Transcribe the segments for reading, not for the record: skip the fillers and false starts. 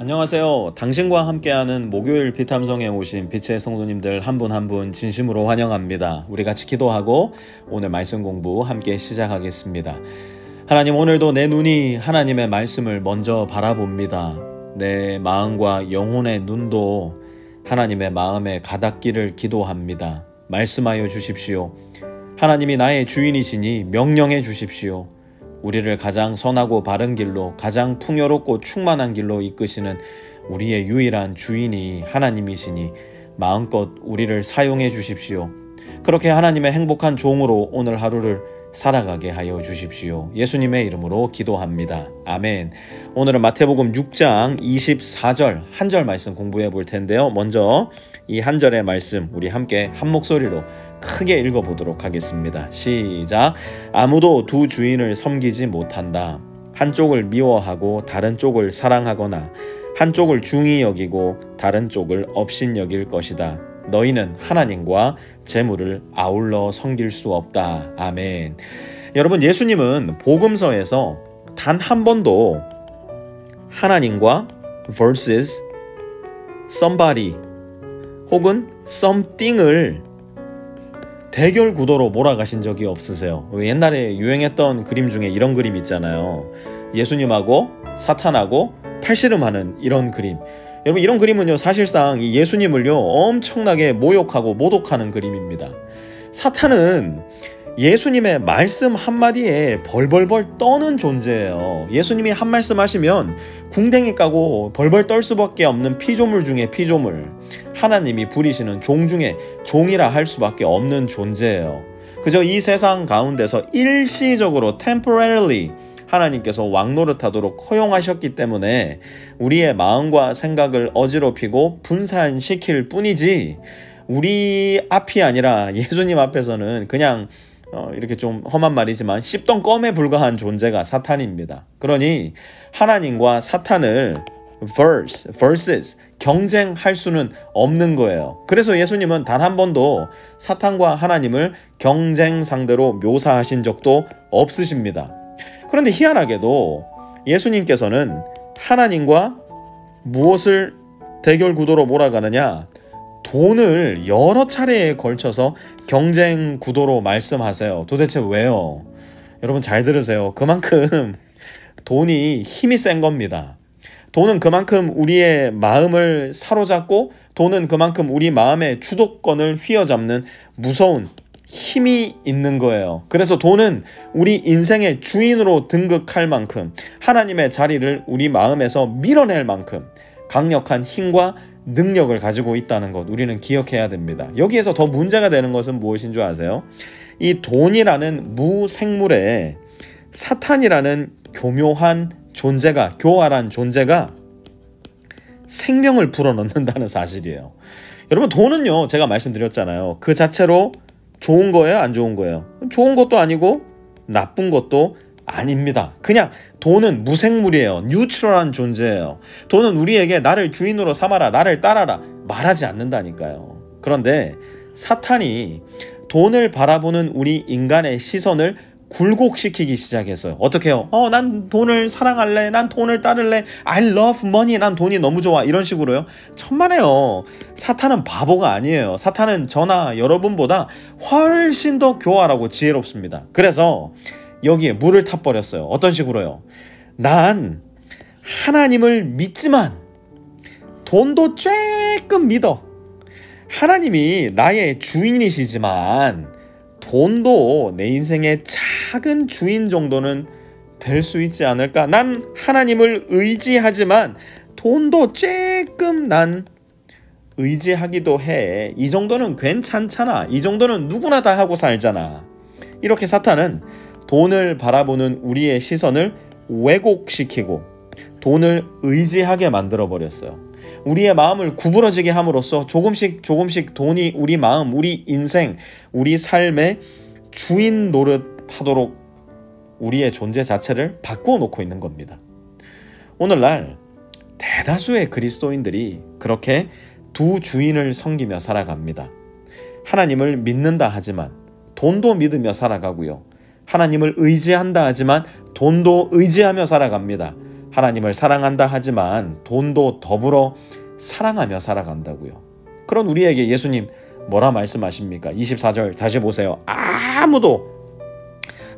안녕하세요. 당신과 함께하는 목요일 피탐성에 오신 빛의 성도님들 한 분 한 분 진심으로 환영합니다. 우리 같이 기도하고 오늘 말씀 공부 함께 시작하겠습니다. 하나님, 오늘도 내 눈이 하나님의 말씀을 먼저 바라봅니다. 내 마음과 영혼의 눈도 하나님의 마음에 가닿기를 기도합니다. 말씀하여 주십시오. 하나님이 나의 주인이시니 명령해 주십시오. 우리를 가장 선하고 바른 길로, 가장 풍요롭고 충만한 길로 이끄시는 우리의 유일한 주인이 하나님이시니 마음껏 우리를 사용해 주십시오. 그렇게 하나님의 행복한 종으로 오늘 하루를 살아가게 하여 주십시오. 예수님의 이름으로 기도합니다. 아멘. 오늘은 마태복음 6장 24절 한 절 말씀 공부해 볼 텐데요. 먼저 이 한 절의 말씀 우리 함께 한 목소리로 크게 읽어보도록 하겠습니다. 시작. 아무도 두 주인을 섬기지 못한다. 한쪽을 미워하고 다른 쪽을 사랑하거나 한쪽을 중히 여기고 다른 쪽을 업신 여길 것이다. 너희는 하나님과 재물을 아울러 섬길 수 없다. 아멘. 여러분, 예수님은 복음서에서 단 한 번도 하나님과 versus somebody 혹은 something을 대결 구도로 몰아가신 적이 없으세요. 옛날에 유행했던 그림 중에 이런 그림 있잖아요. 예수님하고 사탄하고 팔씨름하는 이런 그림. 여러분, 이런 그림은요, 사실상 이 예수님을요 엄청나게 모욕하고 모독하는 그림입니다. 사탄은 예수님의 말씀 한마디에 벌벌벌 떠는 존재예요. 예수님이 한 말씀 하시면 궁뎅이 까고 벌벌 떨 수밖에 없는 피조물 중에 피조물, 하나님이 부리시는 종 중에 종이라 할 수밖에 없는 존재예요. 그저 이 세상 가운데서 일시적으로 temporarily 하나님께서 왕노릇하도록 허용하셨기 때문에 우리의 마음과 생각을 어지럽히고 분산시킬 뿐이지, 우리 앞이 아니라 예수님 앞에서는 그냥 이렇게 좀 험한 말이지만 씹던 껌에 불과한 존재가 사탄입니다. 그러니 하나님과 사탄을 versus 경쟁할 수는 없는 거예요. 그래서 예수님은 단 한 번도 사탄과 하나님을 경쟁 상대로 묘사하신 적도 없으십니다. 그런데 희한하게도 예수님께서는 하나님과 무엇을 대결 구도로 몰아가느냐? 돈을 여러 차례에 걸쳐서 경쟁 구도로 말씀하세요. 도대체 왜요? 여러분 잘 들으세요. 그만큼 돈이 힘이 센 겁니다. 돈은 그만큼 우리의 마음을 사로잡고, 돈은 그만큼 우리 마음의 주도권을 휘어잡는 무서운 힘이 있는 거예요. 그래서 돈은 우리 인생의 주인으로 등극할 만큼, 하나님의 자리를 우리 마음에서 밀어낼 만큼 강력한 힘과 능력을 가지고 있다는 것, 우리는 기억해야 됩니다. 여기에서 더 문제가 되는 것은 무엇인 줄 아세요? 이 돈이라는 무생물에 사탄이라는 교묘한 존재가, 교활한 존재가 생명을 불어넣는다는 사실이에요. 여러분, 돈은요, 제가 말씀드렸잖아요. 그 자체로 좋은 거예요, 안 좋은 거예요? 좋은 것도 아니고 나쁜 것도 아닙니다. 그냥 돈은 무생물이에요. 뉴트럴한 존재예요. 돈은 우리에게 나를 주인으로 삼아라, 나를 따라라 말하지 않는다니까요. 그런데 사탄이 돈을 바라보는 우리 인간의 시선을 굴곡시키기 시작했어요. 어떻게 해요? 난 돈을 사랑할래, 난 돈을 따를래, I love money, 난 돈이 너무 좋아, 이런 식으로요. 천만에요. 사탄은 바보가 아니에요. 사탄은 저나 여러분보다 훨씬 더 교활하고 지혜롭습니다. 그래서 여기에 물을 타버렸어요. 어떤 식으로요? 난 하나님을 믿지만 돈도 조금 믿어. 하나님이 나의 주인이시지만 돈도 내 인생의 작은 주인 정도는 될 수 있지 않을까? 난 하나님을 의지하지만 돈도 조금 난 의지하기도 해. 이 정도는 괜찮잖아. 이 정도는 누구나 다 하고 살잖아. 이렇게 사탄은 돈을 바라보는 우리의 시선을 왜곡시키고 돈을 의지하게 만들어버렸어요. 우리의 마음을 구부러지게 함으로써 조금씩 돈이 우리 마음, 우리 인생, 우리 삶의 주인 노릇하도록 우리의 존재 자체를 바꾸어 놓고 있는 겁니다. 오늘날 대다수의 그리스도인들이 그렇게 두 주인을 섬기며 살아갑니다. 하나님을 믿는다 하지만 돈도 믿으며 살아가고요. 하나님을 의지한다 하지만 돈도 의지하며 살아갑니다. 하나님을 사랑한다 하지만 돈도 더불어 사랑하며 살아간다고요. 그런 우리에게 예수님 뭐라 말씀하십니까? 24절 다시 보세요. 아무도,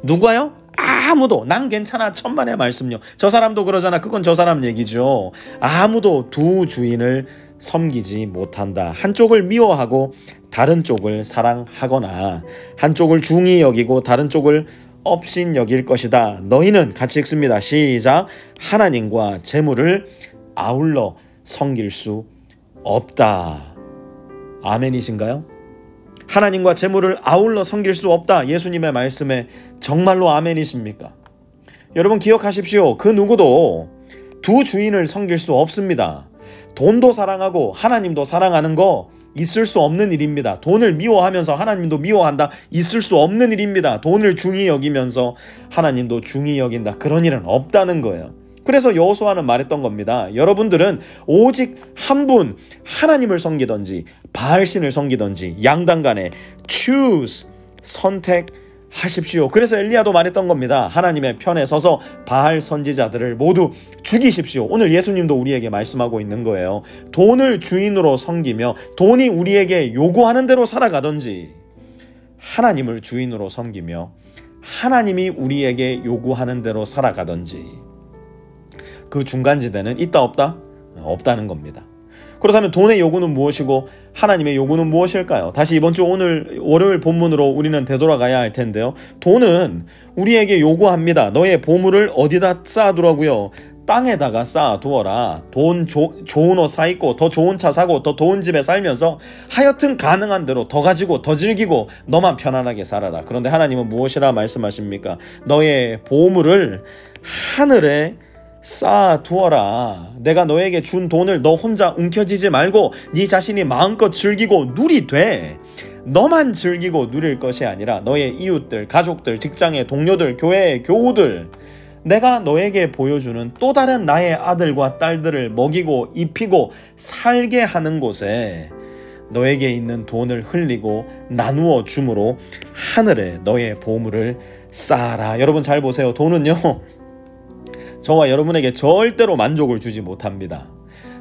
누가요? 아무도, 난 괜찮아, 천만의 말씀요. 저 사람도 그러잖아. 그건 저 사람 얘기죠. 아무도 두 주인을 섬기지 못한다. 한쪽을 미워하고 다른 쪽을 사랑하거나 한쪽을 중히 여기고 다른 쪽을 업신 여길 것이다. 너희는, 같이 읽습니다. 시작. 하나님과 재물을 아울러 섬길 수 없다. 아멘이신가요? 하나님과 재물을 아울러 섬길 수 없다. 예수님의 말씀에 정말로 아멘이십니까? 여러분 기억하십시오. 그 누구도 두 주인을 섬길 수 없습니다. 돈도 사랑하고 하나님도 사랑하는 거 있을 수 없는 일입니다. 돈을 미워하면서 하나님도 미워한다. 있을 수 없는 일입니다. 돈을 중히 여기면서 하나님도 중히 여긴다. 그런 일은 없다는 거예요. 그래서 여호수아는 말했던 겁니다. 여러분들은 오직 한 분 하나님을 섬기든지 바알신을 섬기든지 양당간에 choose, 선택하십시오. 그래서 엘리야도 말했던 겁니다. 하나님의 편에 서서 바알 선지자들을 모두 죽이십시오. 오늘 예수님도 우리에게 말씀하고 있는 거예요. 돈을 주인으로 섬기며 돈이 우리에게 요구하는 대로 살아가든지 하나님을 주인으로 섬기며 하나님이 우리에게 요구하는 대로 살아가든지 그 중간지대는 있다 없다? 없다는 겁니다. 그렇다면 돈의 요구는 무엇이고 하나님의 요구는 무엇일까요? 다시 이번 주 오늘 월요일 본문으로 우리는 되돌아가야 할 텐데요. 돈은 우리에게 요구합니다. 너의 보물을 어디다 쌓아두라고요? 땅에다가 쌓아두어라. 좋은 옷 사입고 더 좋은 차 사고 더 좋은 집에 살면서 하여튼 가능한 대로 더 가지고 더 즐기고 너만 편안하게 살아라. 그런데 하나님은 무엇이라 말씀하십니까? 너의 보물을 하늘에 쌓아두어라. 내가 너에게 준 돈을 너 혼자 움켜쥐지 말고 네 자신이 마음껏 즐기고 누리되 너만 즐기고 누릴 것이 아니라 너의 이웃들, 가족들, 직장의 동료들, 교회의 교우들, 내가 너에게 보여주는 또 다른 나의 아들과 딸들을 먹이고 입히고 살게 하는 곳에 너에게 있는 돈을 흘리고 나누어 줌으로 하늘에 너의 보물을 쌓아라. 여러분 잘 보세요. 돈은요, 저와 여러분에게 절대로 만족을 주지 못합니다.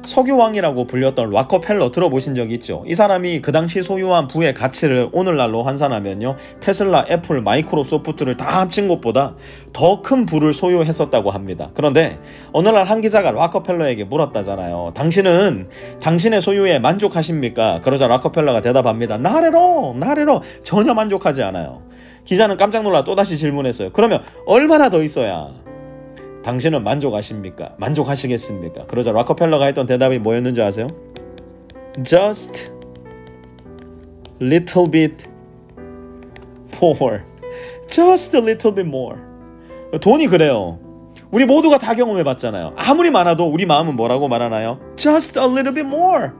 석유왕이라고 불렸던 락커펠러 들어보신 적 있죠? 이 사람이 그 당시 소유한 부의 가치를 오늘날로 환산하면요, 테슬라, 애플, 마이크로소프트를 다 합친 것보다 더 큰 부를 소유했었다고 합니다. 그런데 어느 날 한 기자가 락커펠러에게 물었다잖아요. 당신은 당신의 소유에 만족하십니까? 그러자 락커펠러가 대답합니다. 나래로 전혀 만족하지 않아요. 기자는 깜짝 놀라 또다시 질문했어요. 그러면 얼마나 더 있어야 당신은 만족하십니까? 만족하시겠습니까? 그러자 락커펠러가 했던 대답이 뭐였는지 아세요? Just little bit more. Just a little bit more. 돈이 그래요. 우리 모두가 다 경험해봤잖아요. 아무리 많아도 우리 마음은 뭐라고 말하나요? Just a little bit more.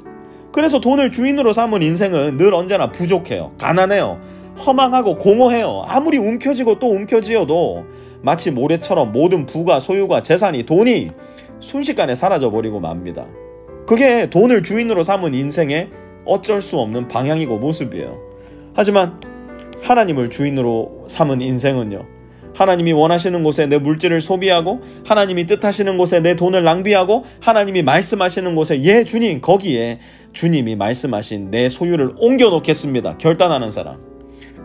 그래서 돈을 주인으로 삼은 인생은 늘 언제나 부족해요. 가난해요. 허망하고 공허해요. 아무리 움켜쥐고 또 움켜쥐어도 마치 모래처럼 모든 부가, 소유가, 재산이, 돈이 순식간에 사라져버리고 맙니다. 그게 돈을 주인으로 삼은 인생의 어쩔 수 없는 방향이고 모습이에요. 하지만 하나님을 주인으로 삼은 인생은요, 하나님이 원하시는 곳에 내 물질을 소비하고 하나님이 뜻하시는 곳에 내 돈을 낭비하고 하나님이 말씀하시는 곳에 예 주님, 거기에 주님이 말씀하신 내 소유를 옮겨 놓겠습니다. 결단하는 사람,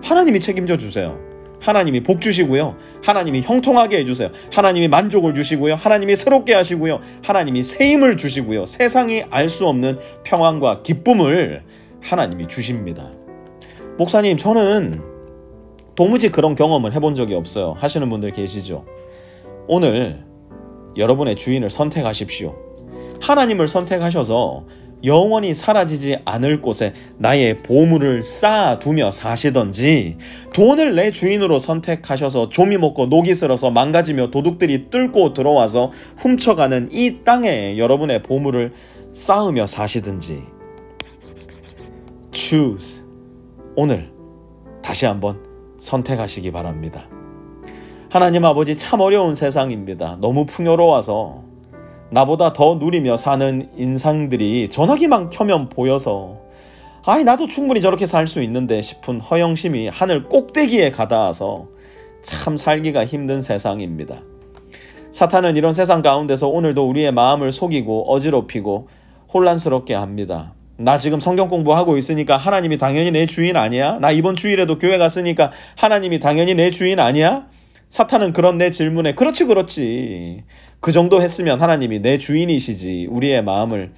하나님이 책임져 주세요. 하나님이 복 주시고요. 하나님이 형통하게 해주세요. 하나님이 만족을 주시고요. 하나님이 새롭게 하시고요. 하나님이 새 힘을 주시고요. 세상이 알 수 없는 평안과 기쁨을 하나님이 주십니다. 목사님, 저는 도무지 그런 경험을 해본 적이 없어요 하시는 분들 계시죠? 오늘 여러분의 주인을 선택하십시오. 하나님을 선택하셔서 영원히 사라지지 않을 곳에 나의 보물을 쌓아두며 사시던지, 돈을 내 주인으로 선택하셔서 조미 먹고 녹이 슬어서 망가지며 도둑들이 뚫고 들어와서 훔쳐가는 이 땅에 여러분의 보물을 쌓으며 사시든지, choose. 오늘 다시 한번 선택하시기 바랍니다. 하나님 아버지, 참 어려운 세상입니다. 너무 풍요로워서 나보다 더 누리며 사는 인상들이 전화기만 켜면 보여서 나도 충분히 저렇게 살 수 있는데 싶은 허영심이 하늘 꼭대기에 가닿아서 참 살기가 힘든 세상입니다. 사탄은 이런 세상 가운데서 오늘도 우리의 마음을 속이고 어지럽히고 혼란스럽게 합니다. 나 지금 성경 공부하고 있으니까 하나님이 당연히 내 주인 아니야? 나 이번 주일에도 교회 갔으니까 하나님이 당연히 내 주인 아니야? 사탄은 그런 내 질문에 그렇지. 그 정도 했으면 하나님이 내 주인이시지. 우리의 마음을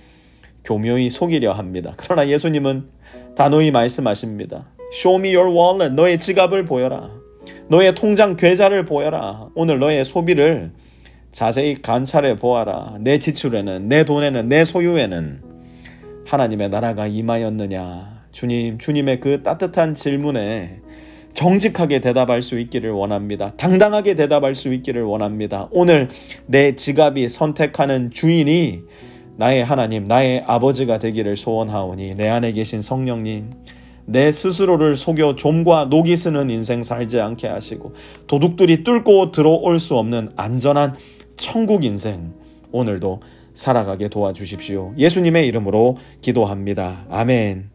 교묘히 속이려 합니다. 그러나 예수님은 단호히 말씀하십니다. Show me your wallet. 너의 지갑을 보여라. 너의 통장 계좌를 보여라. 오늘 너의 소비를 자세히 관찰해 보아라. 내 지출에는, 내 돈에는, 내 소유에는 하나님의 나라가 임하였느냐. 주님의 그 따뜻한 질문에 정직하게 대답할 수 있기를 원합니다. 당당하게 대답할 수 있기를 원합니다. 오늘 내 지갑이 선택하는 주인이 나의 하나님, 나의 아버지가 되기를 소원하오니 내 안에 계신 성령님, 내 스스로를 속여 좀과 녹이 쓰는 인생 살지 않게 하시고 도둑들이 뚫고 들어올 수 없는 안전한 천국 인생 오늘도 살아가게 도와주십시오. 예수님의 이름으로 기도합니다. 아멘.